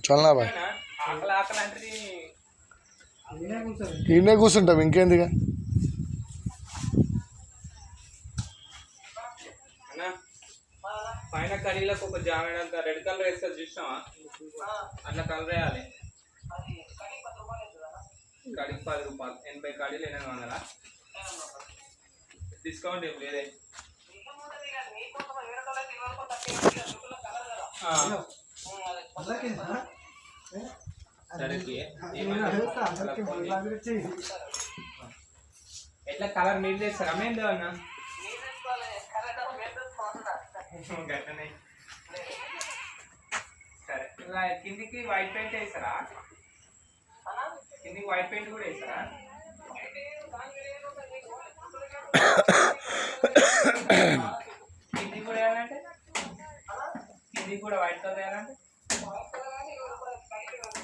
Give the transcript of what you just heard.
చల్నా bye ఈయనే కూర్చుంటాం ఇంకేందిగా. పైన కర్రీలకు ఒక జామెడంత రెడ్ కలర్ వేస్తే చూసినావా, అట్లా కలర్ వేయాలి. కడికి 10 రూపాయలు, 80 కడీలు 800. డిస్కౌంట్ ఏం లేదే. ఎట్లా కలర్ మీరు చేస్తారా మేము అన్న? సరే, ఇలా కిందికి వైట్ పెయింట్ వేస్తారా? కిందికి వైట్ పెయింట్ కూడా వేస్తారా? కిందికి కూడా వేయాలంటే, కిందికి కూడా వైట్ కలర్ వేయాలంటే